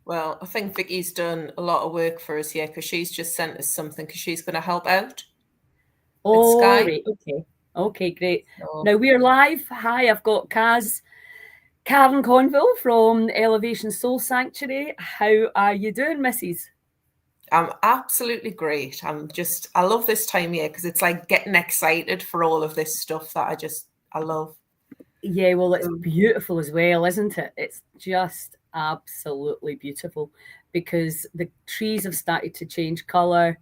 Well, I think Vicky's done a lot of work for us here because she's just sent us something because she's going to help out at All Skye. right, okay. Okay, great. So Now we're live. Hi, I've got Karen Conville from Elevation Soul Sanctuary. How are you doing, Mrs.? I'm absolutely great. I love this time here because it's like getting excited for all of this stuff that I love. Yeah, well, it's So, beautiful as well, isn't it? It's just absolutely beautiful because the trees have started to change colour.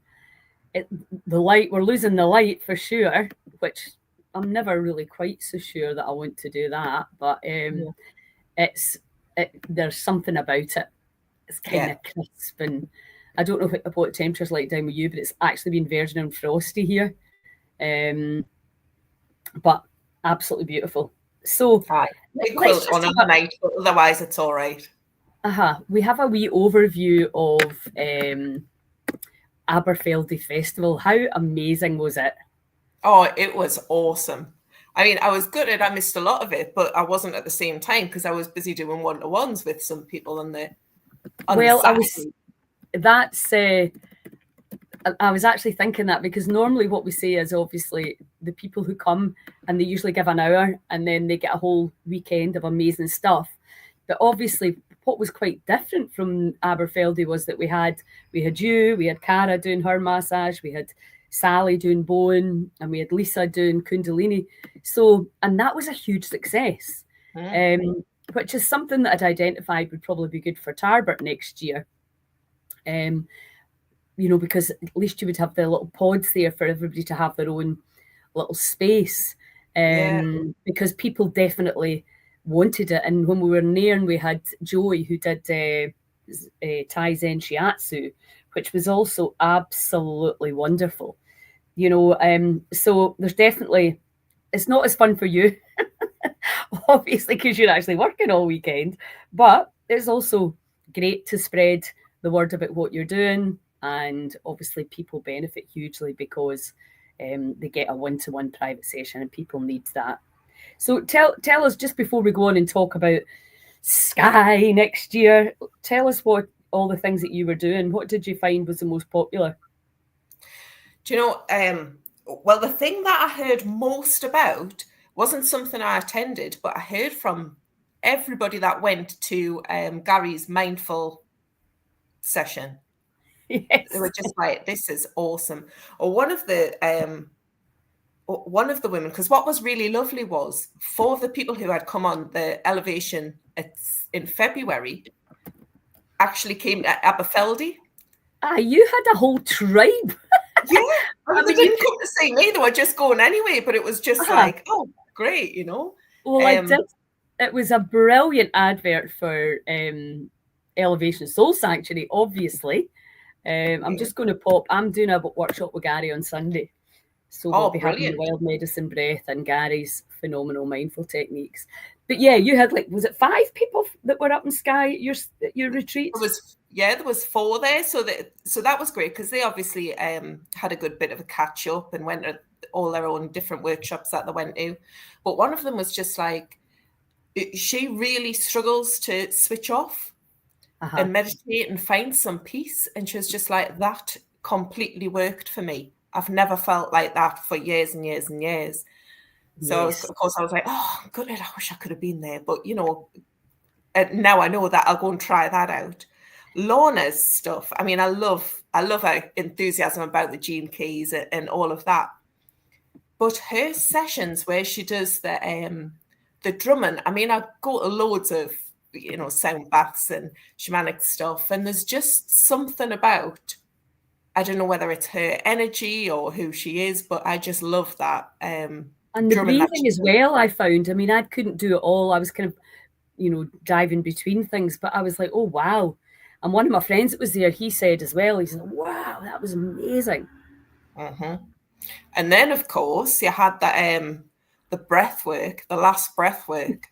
It, the light, we're losing the light for sure, which I'm never really quite so sure that I want to do that. But yeah. it's there's something about it. It's kind Yeah. of crisp, and I don't know what temperature's like down with you, but it's actually been virgin and frosty here. Um, but absolutely beautiful. So Hi. Big let's quilt just on have other night, but otherwise it's all right. we have a wee overview of Aberfeldy Festival. How amazing was it? Oh, it was awesome. I mean, I was gutted I missed a lot of it, but I wasn't at the same time because I was busy doing one-to-ones with some people on the Well, I was Saturday. that's I was actually thinking that because normally what we say is obviously the people who come and they usually give an hour and then they get a whole weekend of amazing stuff. But obviously, what was quite different from Aberfeldy was that we had Cara doing her massage, we had Sally doing Bowen, and we had Lisa doing Kundalini. So, and that was a huge success, Mm. um, which is something that I'd identified would probably be good for Tarbert next year. Um, because at least you would have the little pods there for everybody to have their own little space. Yeah. Because people definitely wanted it. And when we were near, and we had Joey who did Tai Zen Shiatsu, which was also absolutely wonderful. So there's definitely, it's not as fun for you, obviously, because you're actually working all weekend, but it's also great to spread the word about what you're doing. And obviously, people benefit hugely because they get a one-to-one private session, and people need that. So tell us, just before we go on and talk about Skye next year, tell us what all the things that you were doing. What did you find was the most popular? Do you know, well, the thing that I heard most about wasn't something I attended, but I heard from everybody that went to Gary's mindful session. They Yes. were just like, this is awesome. Or one of the women, because what was really lovely was 4 of the people who had come on the elevation in February actually came to Aberfeldy. You had a whole tribe. Yeah, I I mean, they mean, you didn't come to see me; they were just going anyway. But it was just could. like, oh, great. Well, I Um, did. It was a brilliant advert for Elevation Soul Sanctuary, obviously. I'm yeah. just going to pop, I'm doing a workshop with Gary on Sunday. So we'll Oh, be having the brilliant! wild medicine breath and Gary's phenomenal mindful techniques. But yeah, you had was it 5 people that were up in Skye at your retreat? There was 4 there, so that was great because they obviously had a good bit of a catch up and went to all their own different workshops that they went to. But one of them was just like she really struggles to switch off Uh-huh. and meditate and find some peace. And she was just like, that completely worked for me. I've never felt like that for years and years and years. So, of Yes. course, I was like, oh, good, I wish I could have been there. But, now I know that I'll go and try that out. Lorna's stuff, I mean, I love her enthusiasm about the gene keys and all of that. But her sessions where she does the drumming, I mean, I go to loads of sound baths and shamanic stuff, and there's just something about, I don't know whether it's her energy or who she is, but I just love that And the drumming that breathing she as does. well, I found. I mean, I couldn't do it all. I was kind of, diving between things, but I was like, oh, wow. And one of my friends that was there, he said as well, he said, wow, that was amazing. Hmm. And then, of course, you had the breath work, the last breath work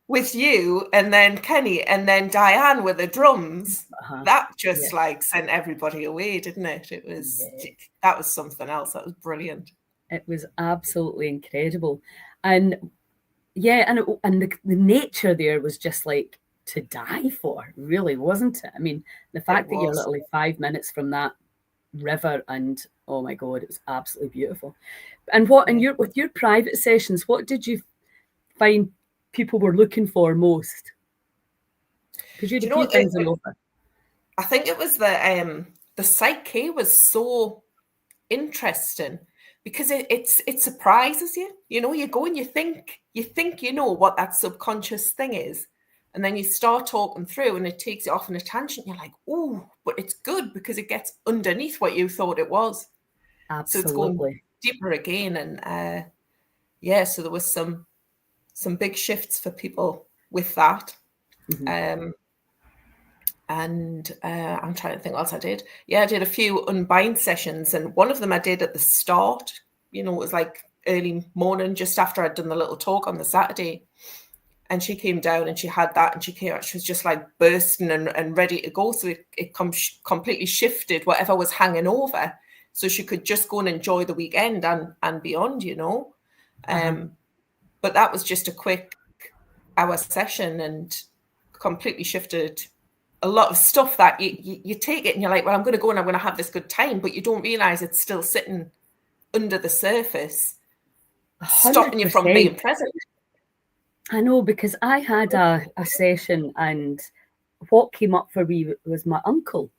with you, and then Kenny, and then Diane with the drums. Uh-huh. That Yeah. just like sent everybody away, didn't it? Yeah. That was something else. That was brilliant. It was absolutely incredible. And yeah, and the nature there was just like to die for, really, wasn't it? I mean, the fact that you're literally 5 minutes from that river, and oh my God, it was absolutely beautiful. And with your private sessions, what did you find people were looking for most? Because you had a few things in offer. I think it was the psyche was so interesting because it surprises you. You know, you go and you think you know what that subconscious thing is, and then you start talking through and it takes you off on a tangent. You're like, oh, but it's good because it gets underneath what you thought it was. Absolutely. So it's going deeper again. And so there was some big shifts for people with that. Mm-hmm. And I'm trying to think what else I did. Yeah, I did a few unbind sessions, and one of them I did at the start. You know, it was like early morning, just after I'd done the little talk on the Saturday. And she came down and she had that, and she was just like bursting and ready to go. So it completely shifted whatever was hanging over, so she could just go and enjoy the weekend and beyond, you know. But that was just a quick hour session and completely shifted a lot of stuff that you take it and you're like, well, I'm going to go and I'm going to have this good time, but you don't realize it's still sitting under the surface, 100%. Stopping you from being present. I know, because I had a session, and what came up for me was my uncle.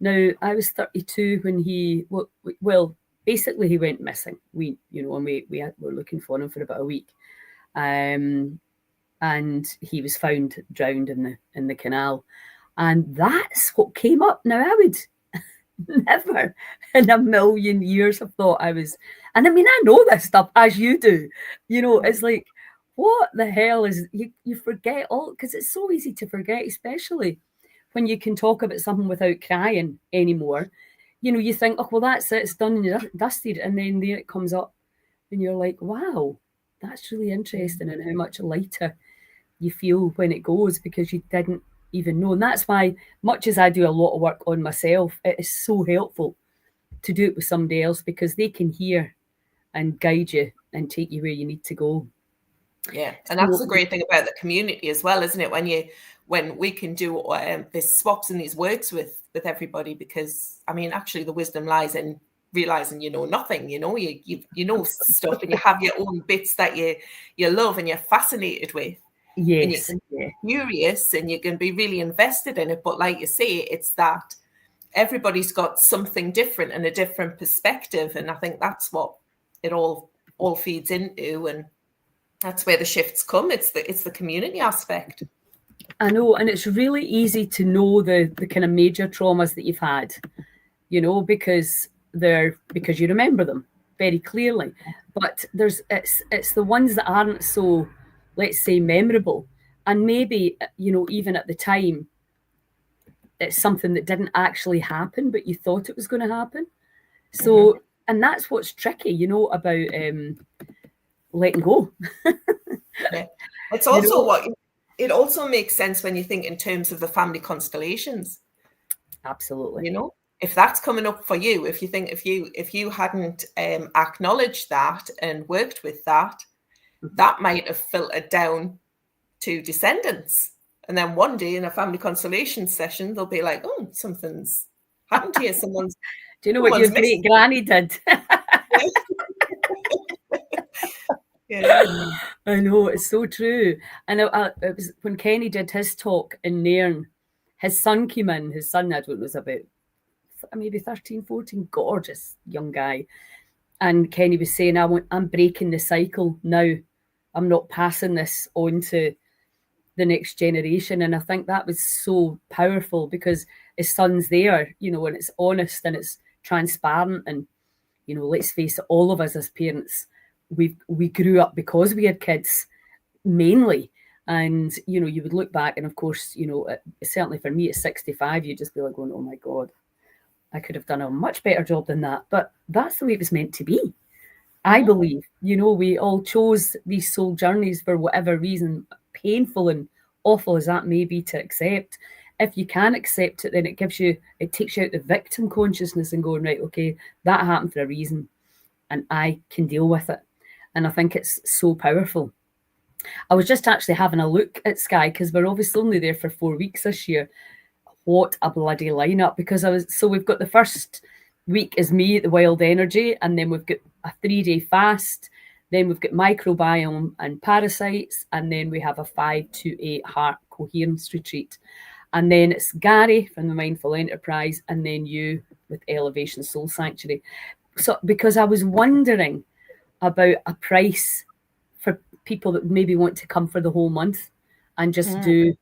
Now, I was 32 when he, basically he went missing. We were looking for him for about a week. And he was found drowned in the canal. And that's what came up. Now, I would never in a million years have thought I was, and I mean, I know this stuff as you do. You know, it's like, what the hell is, you forget all, because it's so easy to forget, especially when you can talk about something without crying anymore. You know, you think, oh, well, that's it, it's done and you're dusted. And then there it comes up and you're like, wow, that's really interesting, and how much lighter you feel when it goes because you didn't even know. And that's why, much as I do a lot of work on myself, it is so helpful to do it with somebody else, because they can hear and guide you and take you where you need to go. Yeah, and that's the great thing about the community as well, isn't it? When we can do these swaps and these works with everybody, because I mean, actually, the wisdom lies in realizing you know nothing. You know, you know stuff, and you have your own bits that you love and you're fascinated with. Yes, and you're curious, and you can be really invested in it. But like you say, it's that everybody's got something different and a different perspective, and I think that's what it all feeds into, and that's where the shifts come. It's the community aspect. I know, and it's really easy to know the kind of major traumas that you've had, you know, because you remember them very clearly. But it's the ones that aren't so, let's say, memorable, and maybe, you know, even at the time, it's something that didn't actually happen, but you thought it was going to happen. So, and that's what's tricky, you know, about letting go. Yeah. It's also it also makes sense when you think in terms of the family constellations. Absolutely. You know, if that's coming up for you, if you think if you hadn't acknowledged that and worked with that, that might have filtered down to descendants. And then one day in a family constellation session, they'll be like, oh, something's happened here. Someone's do you know what your great granny did? Yeah. I know, it's so true. And it was when Kenny did his talk in Nairn, his son came in. His son, I don't know, was about maybe 13, 14, gorgeous young guy. And Kenny was saying, I'm breaking the cycle now. I'm not passing this on to the next generation. And I think that was so powerful, because his son's there, you know, and it's honest and it's transparent. And, you know, let's face it, all of us as parents, we grew up because we had kids mainly. And, you know, you would look back, and of course, you know, certainly for me at 65, you'd just be like going, oh my God, I could have done a much better job than that. But that's the way it was meant to be. I believe, you know, we all chose these soul journeys for whatever reason, painful and awful as that may be to accept. If you can accept it, then it takes you out the victim consciousness and going, right, okay, that happened for a reason and I can deal with it. And I think it's so powerful. I was just actually having a look at Skye because we're obviously only there for 4 weeks this year. What a bloody lineup! Because we've got the first week is me at the Wild Energy, and then we've got a 3-day fast. Then we've got microbiome and parasites, and then we have a 5 to 8 heart coherence retreat. And then it's Gary from the Mindful Enterprise, and then you with Elevation Soul Sanctuary. So because I was wondering about a price for people that maybe want to come for the whole month and just do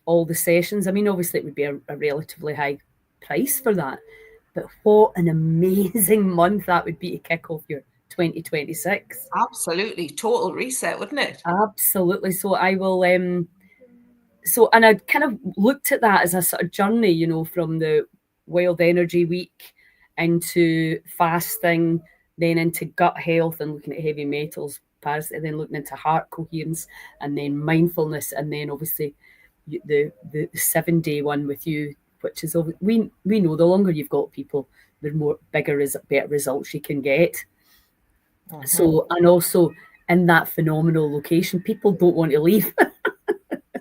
all the sessions. I mean, obviously it would be a relatively high price for that, but what an amazing month that would be to kick off your 2026. Absolutely. Total reset, wouldn't it? Absolutely. So I will, and I kind of looked at that as a sort of journey, you know, from the Wild Energy Week into fasting, then into gut health and looking at heavy metals, and then looking into heart coherence, and then mindfulness, and then obviously the 7-day one with you, which is we know the longer you've got people, the better results you can get. So, and also in that phenomenal location, people don't want to leave.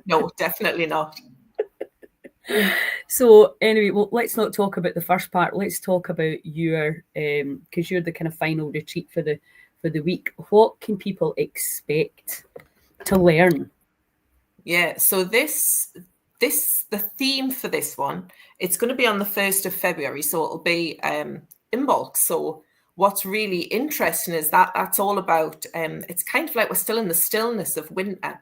No, definitely not. So anyway, well, let's not talk about the first part. Let's talk about your, because you're the kind of final retreat for the week. What can people expect to learn? Yeah, so the theme for this one, it's going to be on the 1st of February, so it'll be in bulk. So what's really interesting is that that's all about, it's kind of like we're still in the stillness of winter.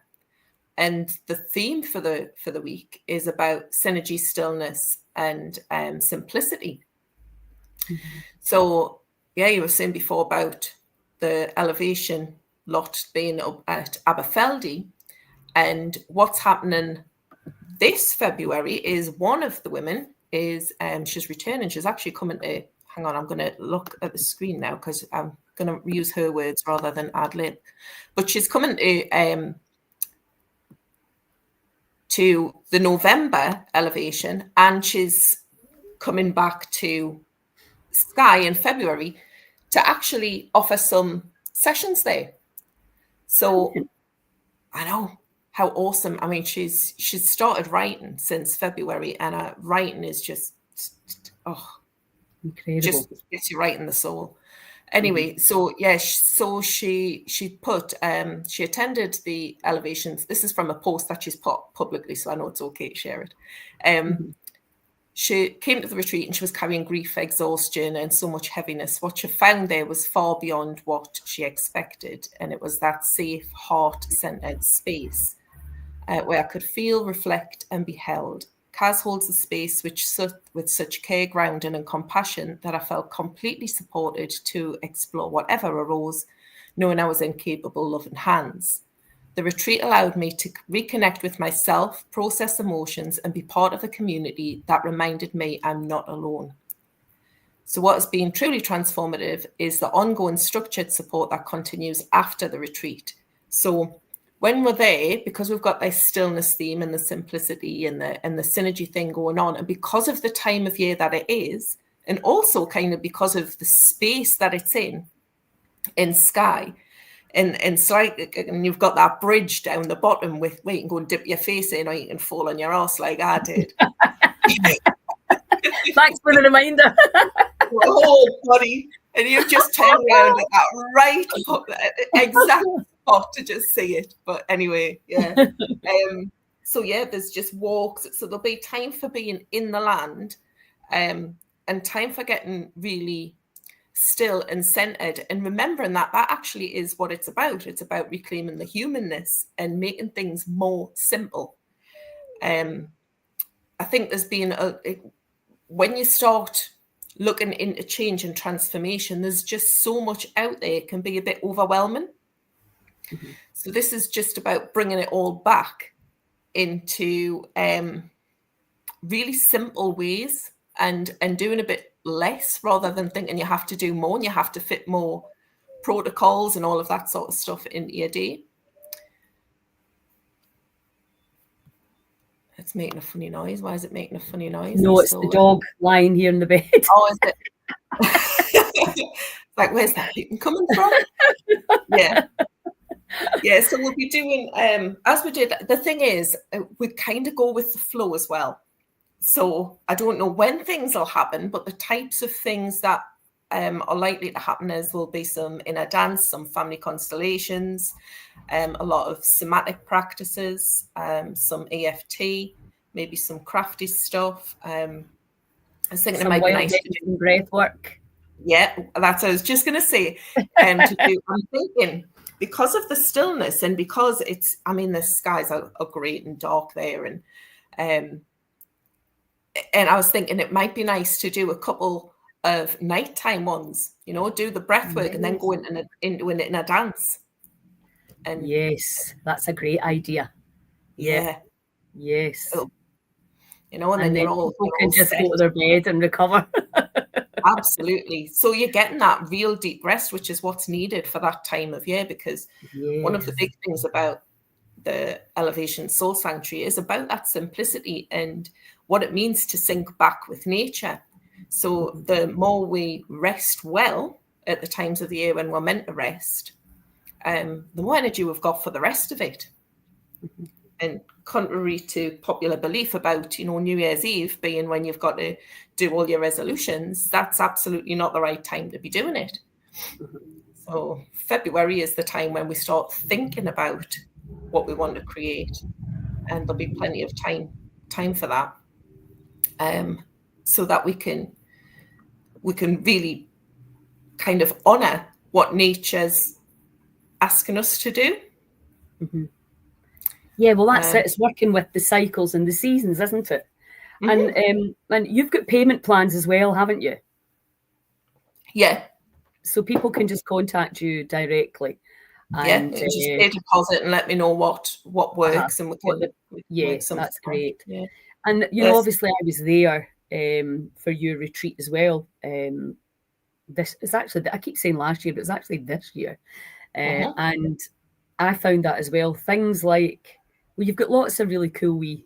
And the theme for the week is about synergy, stillness, and simplicity. Mm-hmm. So, yeah, you were saying before about the elevation lot being up at Aberfeldy. And what's happening this February is one of the women is, she's returning. She's actually coming to, hang on, I'm going to look at the screen now because I'm going to use her words rather than ad lib. But she's coming to the November elevation, and she's coming back to Skye in February to actually offer some sessions there. So I know how awesome. I mean, she's started writing since February, and her writing is just incredible. Just gets you right in the soul. Anyway, so yeah, so she put she attended the elevations. This is from a post that she's put publicly, so I know it's okay to share it. She came to the retreat and she was carrying grief, exhaustion, and so much heaviness. What she found there was far beyond what she expected, and it was that safe, heart-centered space where I could feel, reflect, and be held. Kaz holds the space with such care, grounding, and compassion that I felt completely supported to explore whatever arose, knowing I was in capable, loving hands. The retreat allowed me to reconnect with myself, process emotions, and be part of a community that reminded me I'm not alone. So what has been truly transformative is the ongoing structured support that continues after the retreat. So when we're there, because we've got this stillness theme and the simplicity and the synergy thing going on, and because of the time of year that it is, and also kind of because of the space that it's in Skye, and so and you've got that bridge down the bottom with where you can go and dip your face in, or you can fall on your ass like I did. Thanks for the reminder. Your whole body, and you've just turned around at that right exact spot to just see it. But anyway, yeah. So yeah, there's just walks. So there'll be time for being in the land, and time for getting really still and centered, and remembering that actually is what it's about. It's about reclaiming the humanness and making things more simple. I think there's been when you start looking into change and transformation, there's just so much out there. It can be a bit overwhelming. Mm-hmm. So this is just about bringing it all back into really simple ways and doing a bit less rather than thinking you have to do more and you have to fit more protocols and all of that sort of stuff into your day. It's making a funny noise. Why is it making a funny noise? No, it's the dog lying here in the bed. Oh, is it? Like, where's that coming from? Yeah. Yeah, so we'll be doing, as we did, the thing is, we kind of go with the flow as well. So I don't know when things will happen, but the types of things that are likely to happen is there'll be some inner dance, some family constellations, a lot of somatic practices, some EFT, maybe some crafty stuff. I was thinking it might be nice to do breath work. Yeah, that's what I was just going to say. I'm thinking because of the stillness and because it's, I mean, the skies are great and dark there, and I was thinking it might be nice to do a couple of nighttime ones. You know, do the breath work and then go into an inner dance. And yes, that's a great idea. Yeah. Yes. You know, and then people can just go to their bed and recover. Absolutely. So you're getting that real deep rest, which is what's needed for that time of year, because one of the big things about the Elevation Soul Sanctuary is about that simplicity and what it means to sync back with nature. So the more we rest well at the times of the year when we're meant to rest, the more energy we've got for the rest of it. And contrary to popular belief about, you know, New Year's Eve being when you've got to do all your resolutions, that's absolutely not the right time to be doing it. So February is the time when we start thinking about what we want to create, and there'll be plenty of time for that, so that we can really kind of honor what nature's asking us to do. Yeah, well, that's it. It's working with the cycles and the seasons, isn't it? And you've got payment plans as well, haven't you? Yeah. So people can just contact you directly. And just pay a deposit and let me know what works, and we can yes, that's great. Yeah. And you know, obviously, I was there for your retreat as well. This is actually, I keep saying last year, but it's actually this year, and I found that as well. Things like, well, you've got lots of really cool wee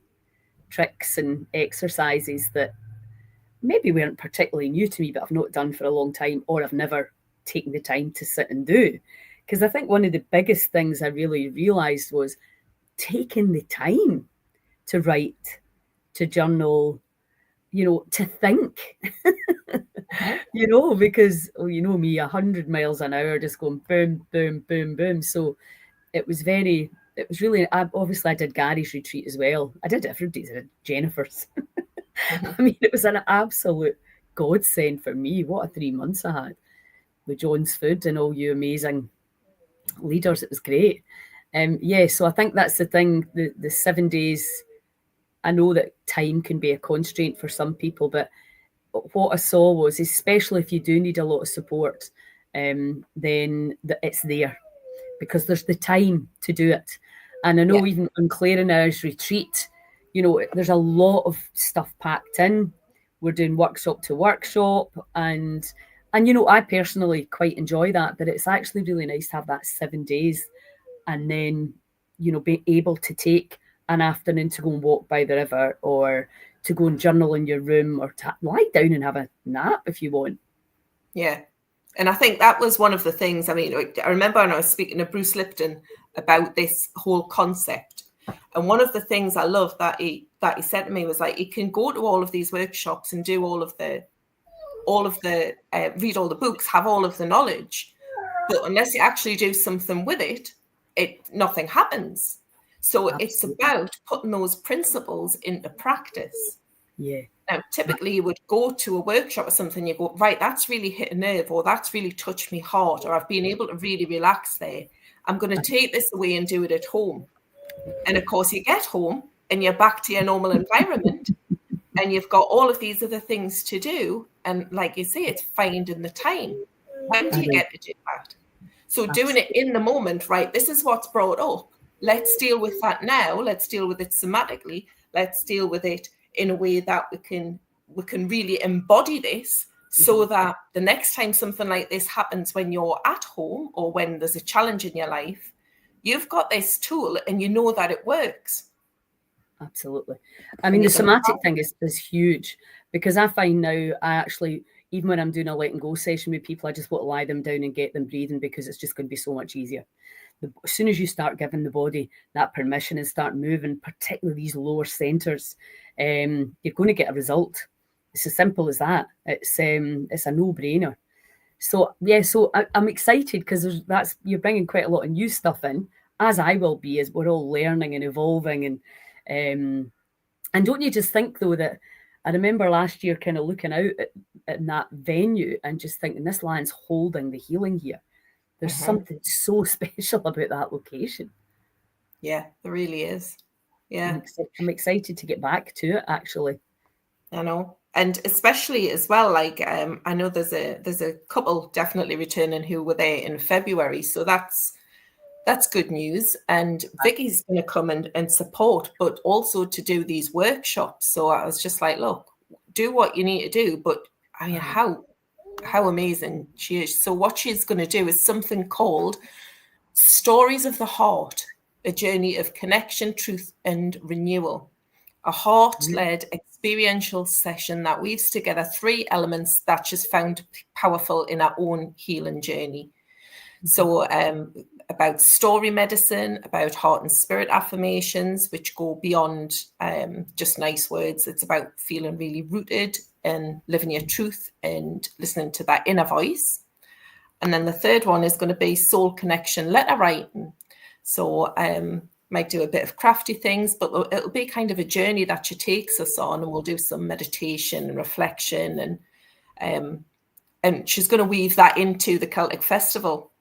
tricks and exercises that maybe weren't particularly new to me, but I've not done for a long time, or I've never taken the time to sit and do. Because I think one of the biggest things I really realised was taking the time to write, to journal, you know, to think, you know, because, well, you know me, 100 miles an hour, just going boom, boom, boom, boom. So it was really, obviously I did Gary's retreat as well. I did everybody's, I did Jennifer's. I mean, it was an absolute godsend for me. What a 3 months I had with John's Food and all you amazing leaders. It was great. So I think that's the thing, the 7 days. I know that time can be a constraint for some people, but what I saw was, especially if you do need a lot of support, then it's there, because there's the time to do it. And I know even on Claire and I's retreat, you know, there's a lot of stuff packed in. We're doing workshop to workshop, and you know, I personally quite enjoy that, but it's actually really nice to have that 7 days and then, you know, be able to take an afternoon to go and walk by the river, or to go and journal in your room, or to lie down and have a nap if you want. Yeah. And I think that was one of the things, I mean, I remember when I was speaking to Bruce Lipton about this whole concept. And one of the things I love that he said to me was, like, he can go to all of these workshops and do all of the read all the books, have all of the knowledge, but unless you actually do something with it, nothing happens. So it's about putting those principles into practice. Yeah. Now, typically you would go to a workshop or something, you go, right, that's really hit a nerve, or that's really touched me heart, or I've been able to really relax there. I'm going to take this away and do it at home. And of course you get home and you're back to your normal environment and you've got all of these other things to do. And like you say, it's finding the time. When do you get to do that? So doing it in the moment, right? This is what's brought up. Let's deal with that now. Let's deal with it somatically. Let's deal with it in a way that we can really embody this, so that the next time something like this happens when you're at home, or when there's a challenge in your life, you've got this tool and you know that it works. Absolutely. I mean, the somatic thing is huge, because I find now, I actually, even when I'm doing a letting go session with people, I just want to lie them down and get them breathing, because it's just going to be so much easier. as soon as you start giving the body that permission and start moving, particularly these lower centres, you're going to get a result. It's as simple as that. It's a no-brainer. So yeah, so I'm excited because you're bringing quite a lot of new stuff in, as I will be, as we're all learning and evolving. And don't you just think though that I remember last year kind of looking out at that venue and just thinking this land's holding the healing here. There's something so special about that location. Yeah, there really is. Yeah, I'm excited to get back to it. Actually, I know. And especially as well, like I know there's a couple definitely returning who were there in February, so that's good news. And Vicky's going to come and support, but also to do these workshops. So I was just like, look, do what you need to do, but I mean, how amazing she is. So what she's going to do is something called Stories of the Heart, a journey of connection, truth, and renewal. A heart-led experiential session that weaves together 3 elements that she's found powerful in our own healing journey. So about story medicine, about heart and spirit affirmations, which go beyond just nice words. It's about feeling really rooted and living your truth and listening to that inner voice. And then the third one is going to be soul connection letter writing. So might do a bit of crafty things, but it'll be kind of a journey that she takes us on, and we'll do some meditation and reflection, and she's going to weave that into the Celtic Festival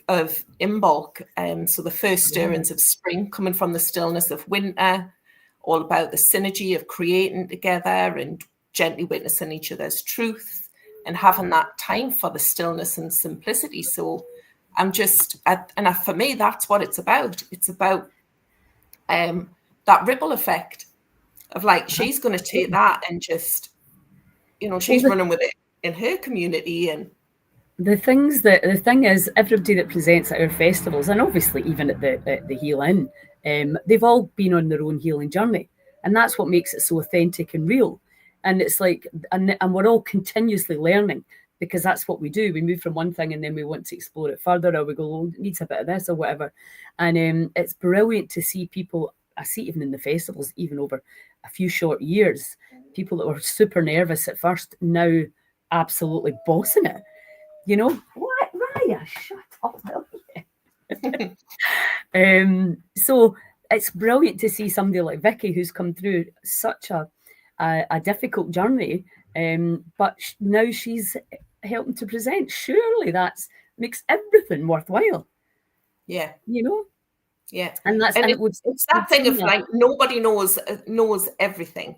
of Imbolc. So the first stirrings of spring coming from the stillness of winter, all about the synergy of creating together and gently witnessing each other's truth and having that time for the stillness and simplicity. So for me, that's what it's about. It's about that ripple effect of like, she's going to take that and just, she's running with it in her community. And the thing is, everybody that presents at our festivals, and obviously even at the Heal In, they've all been on their own healing journey, and that's what makes it so authentic and real. And it's like, and we're all continuously learning, because that's what we do. We move from one thing and then we want to explore it further, or we go, oh, it needs a bit of this or whatever. And it's brilliant to see people. I see even in the festivals, even over a few short years, people that were super nervous at first now absolutely bossing it. What, Raya? Shut up, so it's brilliant to see somebody like Vicky, who's come through such a difficult journey, but now she's helping to present. Surely that makes everything worthwhile. Yeah. Yeah. And it's that thing of like, nobody knows everything.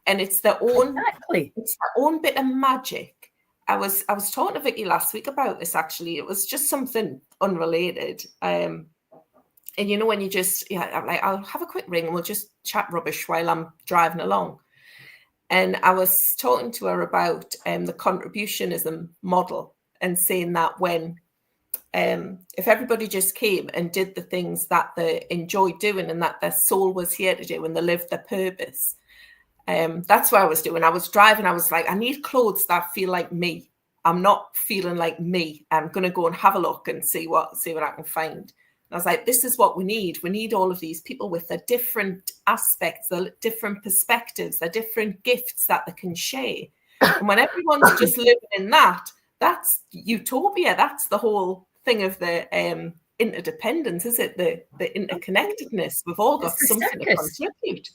And it's their own bit of magic. I was talking to Vicky last week about this, actually. It was just something unrelated. And when you just, I'm like, I'll have a quick ring and we'll just chat rubbish while I'm driving along. And I was talking to her about the contributionism model, and saying that when, if everybody just came and did the things that they enjoyed doing and that their soul was here to do and they lived their purpose, that's what I was doing. I was driving. I was like, I need clothes that feel like me. I'm not feeling like me. I'm going to go and have a look and see what I can find. And I was like, this is what we need. We need all of these people with their different aspects, their different perspectives, their different gifts that they can share. And when everyone's just living in that, that's utopia. That's the whole thing of the interdependence, is it? The interconnectedness. We've all got something to contribute.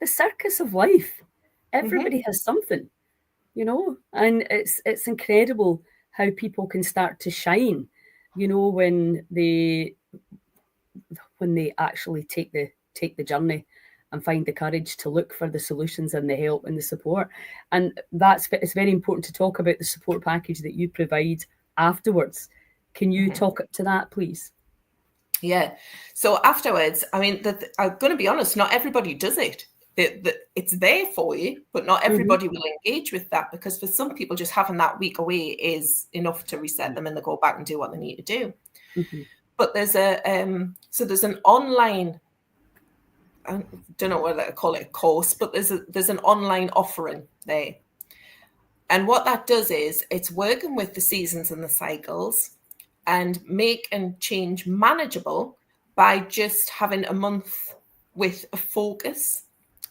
The circus of life. Everybody has something, and it's incredible how people can start to shine, when they actually take the journey and find the courage to look for the solutions and the help and the support. And it's very important to talk about the support package that you provide afterwards. Can you talk to that, please? Yeah. So afterwards, I mean, I'm going to be honest, not everybody does it. It's there for you, but not everybody will engage with that, because for some people, just having that week away is enough to reset them and they go back and do what they need to do. But there's there's an online, I don't know whether to call it a course, but there's an online offering there. And what that does is it's working with the seasons and the cycles, and make and change manageable by just having a month with a focus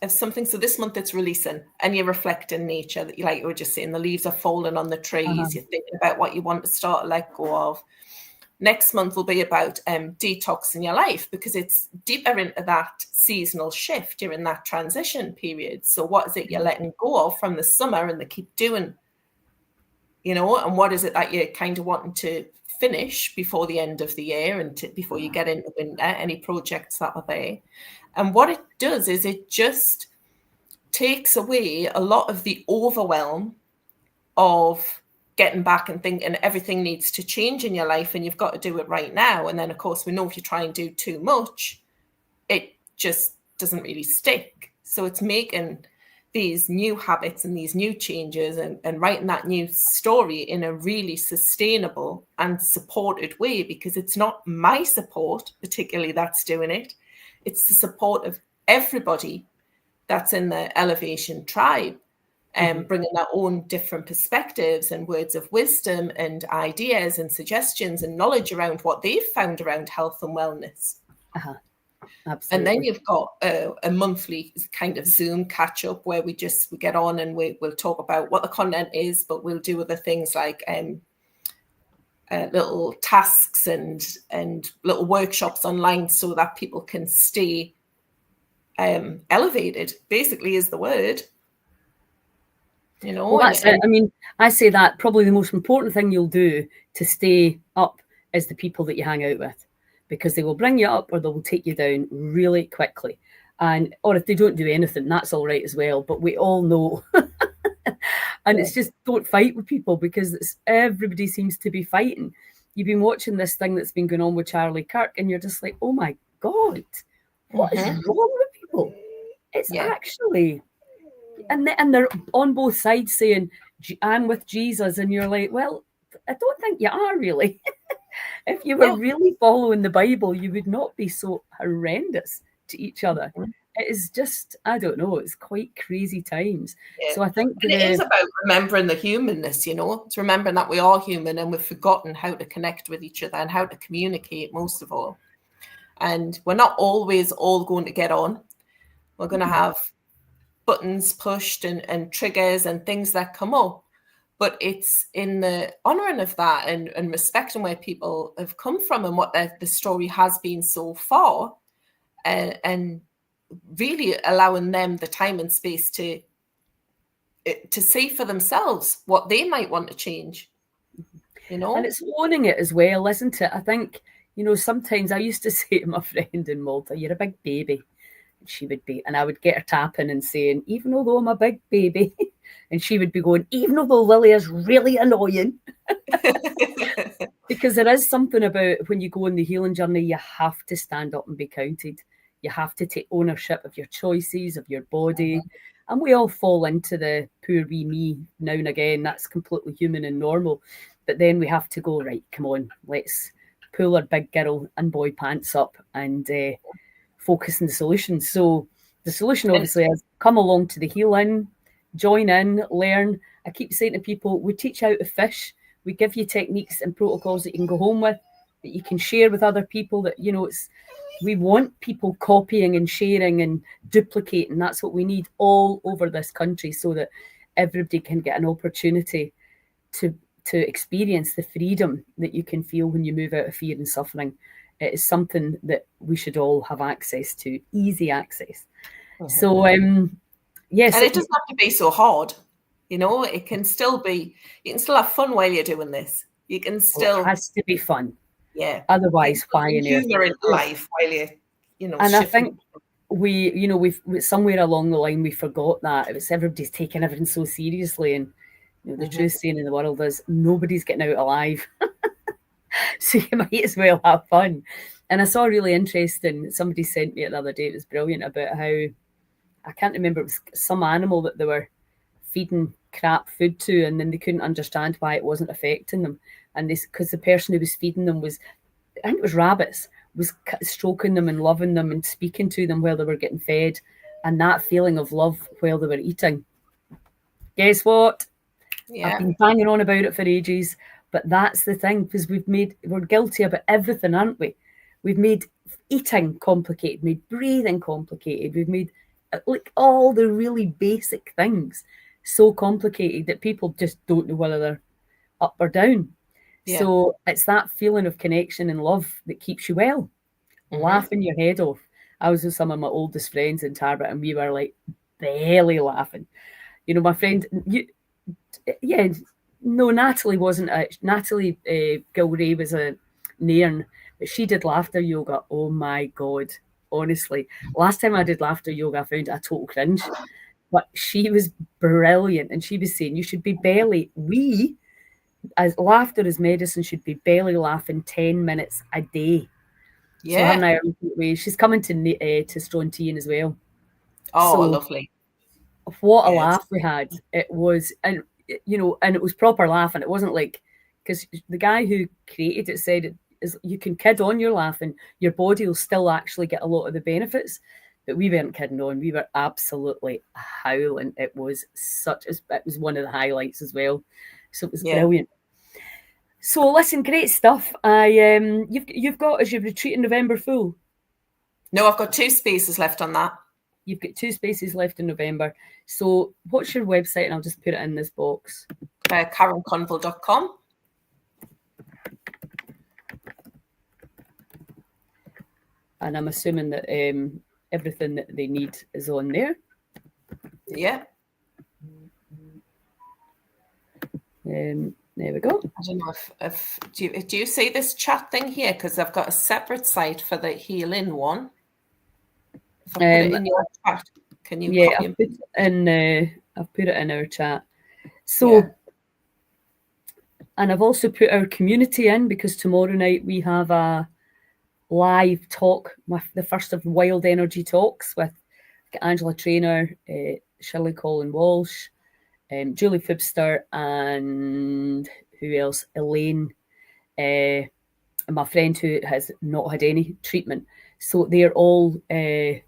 of something. So this month it's releasing, and you're reflecting nature, that you, like you were just saying, the leaves are falling on the trees. You're thinking about what you want to start to let go of. Next month will be about detoxing your life, because it's deeper into that seasonal shift. You're in that transition period. So what is it you're letting go of from the summer and they keep doing, you know, and what is it that you're kind of wanting to finish before the end of the year and before you get into winter, any projects that are there. And what it does is it just takes away a lot of the overwhelm of getting back and thinking everything needs to change in your life and you've got to do it right now. And then, of course, we know if you try and do too much, it just doesn't really stick. So it's making these new habits and these new changes and writing that new story in a really sustainable and supported way, because it's not my support particularly that's doing it. It's the support of everybody that's in the Elevation tribe, and bringing their own different perspectives and words of wisdom and ideas and suggestions and knowledge around what they've found around health and wellness. Absolutely. And then you've got a monthly kind of Zoom catch up where we get on and we'll talk about what the content is, but we'll do other things like little tasks and little workshops online so that people can stay elevated, basically, is the word. You know, well, that's it. I mean, I say that probably the most important thing you'll do to stay up is the people that you hang out with, because they will bring you up or they will take you down really quickly. And or if they don't do anything, that's all right as well. But we all know. And it's just, don't fight with people, because everybody seems to be fighting. You've been watching this thing that's been going on with Charlie Kirk, and you're just like, oh my God, what is wrong with people? It's actually... And they're on both sides saying, I'm with Jesus. And you're like, well, I don't think you are really. If you were really following the Bible, you would not be so horrendous to each other. It is just, I don't know, it's quite crazy times. So I think it is about remembering the humanness, you know. It's remembering that we are human and we've forgotten how to connect with each other and how to communicate, most of all. And we're not always all going to get on. We're going to have buttons pushed and triggers and things that come up, but it's in the honouring of that and respecting where people have come from and what the story has been so far, and really allowing them the time and space to see for themselves what they might want to change, you know. And it's owning it as well, isn't it? I think, you know, sometimes I used to say to my friend in Malta, you're a big baby. She would be, and I would get her tapping and saying, even although I'm a big baby, and she would be going, even although Lily is really annoying. Because there is something about when you go on the healing journey, you have to stand up and be counted. You have to take ownership of your choices, of your body. And we all fall into the poor wee me now and again. That's completely human and normal. But then we have to go, right, come on, let's pull our big girl and boy pants up and focus on the solution. So the solution obviously is come along to the heal-in, join in, learn. I keep saying to people, we teach how to fish. We give you techniques and protocols that you can go home with, that you can share with other people, that, you know, we want people copying and sharing and duplicating. That's what we need all over this country, so that everybody can get an opportunity to experience the freedom that you can feel when you move out of fear and suffering. It is something that we should all have access to, easy access. So, yes. And it doesn't have to be so hard, you know. It can still be, you can still have fun while you're doing this. You can still... It has to be fun. Yeah. Otherwise, why on earth? Humor in life while you're, you know, and shifting. I think we've somewhere along the line, we forgot that. It was everybody's taking everything so seriously. And you know, the true saying in the world is nobody's getting out alive. So you might as well have fun. And I saw really interesting, somebody sent me it the other day, it was brilliant, about how, I can't remember, it was some animal that they were feeding crap food to, and then they couldn't understand why it wasn't affecting them. And this, because the person who was feeding them was, I think it was rabbits, was stroking them and loving them and speaking to them while they were getting fed. And that feeling of love while they were eating. Guess what? Yeah. I've been banging on about it for ages. But that's the thing, because we're guilty about everything, aren't we? We've made eating complicated, made breathing complicated. We've made like all the really basic things so complicated that people just don't know whether they're up or down. Yeah. So it's that feeling of connection and love that keeps you well. Laughing your head off. I was with some of my oldest friends in Tarbert, and we were like belly laughing. You know, my friend, Natalie wasn't. Natalie Gilray was a nairn, but she did laughter yoga. Oh my God. Honestly, last time I did laughter yoga, I found it a total cringe. But she was brilliant, and she was saying you should be belly. We, as laughter is medicine, should be belly laughing 10 minutes a day. Yeah. So her and I are, she's coming to Strontian as well. Oh, so, lovely. What a laugh we had. It was, and you know, and it was proper laughing. It wasn't like, because the guy who created it said it is, you can kid on your laughing, your body will still actually get a lot of the benefits. But we weren't kidding on. We were absolutely howling. It was one of the highlights as well. So it was brilliant. So listen, great stuff. You've got, is your retreat in November full? No, I've got 2 spaces left on that. You've got 2 spaces left in November. So what's your website? And I'll just put it in this box. KarenConville.com. And I'm assuming that everything that they need is on there. Yeah. There we go. I don't know if do you see this chat thing here? Because I've got a separate site for the Heal In one. If I put it in your chat, can you? Yeah, I've put it in our chat. So, and I've also put our community in, because tomorrow night we have a live talk, the first of Wild Energy Talks with Angela Traynor, Shirley Colin Walsh, Julie Fibster, and who else? Elaine, my friend who has not had any treatment. So they're all going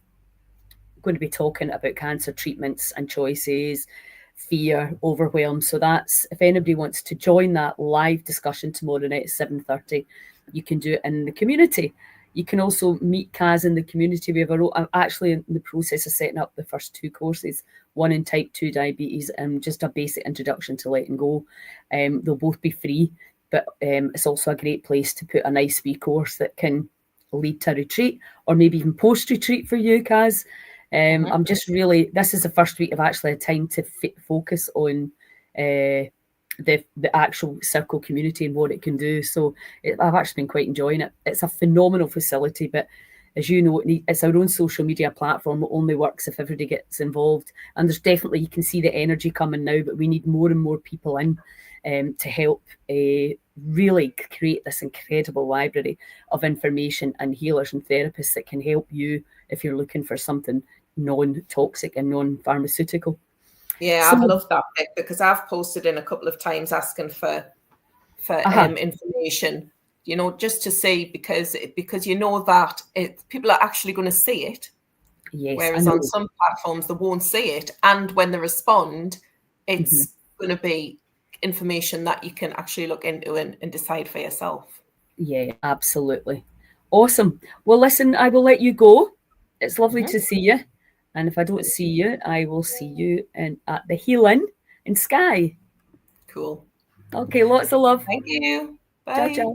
to be talking about cancer treatments and choices, fear, overwhelm. So that's, if anybody wants to join that live discussion tomorrow night at 7:30, you can do it in the community. You can also meet Kaz in the community. I'm actually in the process of setting up the first 2 courses, one in type 2 diabetes and just a basic introduction to letting go. They'll both be free, but it's also a great place to put a nice wee course that can lead to a retreat, or maybe even post-retreat for you, Kaz. I'm just really, this is the first week I've actually had time to focus on the actual circle community and what it can do. So I've actually been quite enjoying it. It's a phenomenal facility, but as you know, it's our own social media platform. It only works if everybody gets involved. And there's definitely, you can see the energy coming now, but we need more and more people in to help really create this incredible library of information and healers and therapists that can help you if you're looking for something non-toxic and non-pharmaceutical. Yeah, I've loved that bit, because I've posted in a couple of times asking for information, you know, just to see, because you know that people are actually going to see it. Yes, whereas on some platforms they won't see it, and when they respond, it's going to be information that you can actually look into and decide for yourself. Yeah, absolutely. Awesome. Well, listen, I will let you go. It's lovely to see you. And if I don't see you, I will see you at the Heal in Skye. Cool. Okay, lots of love. Thank you. Bye. Ciao, ciao.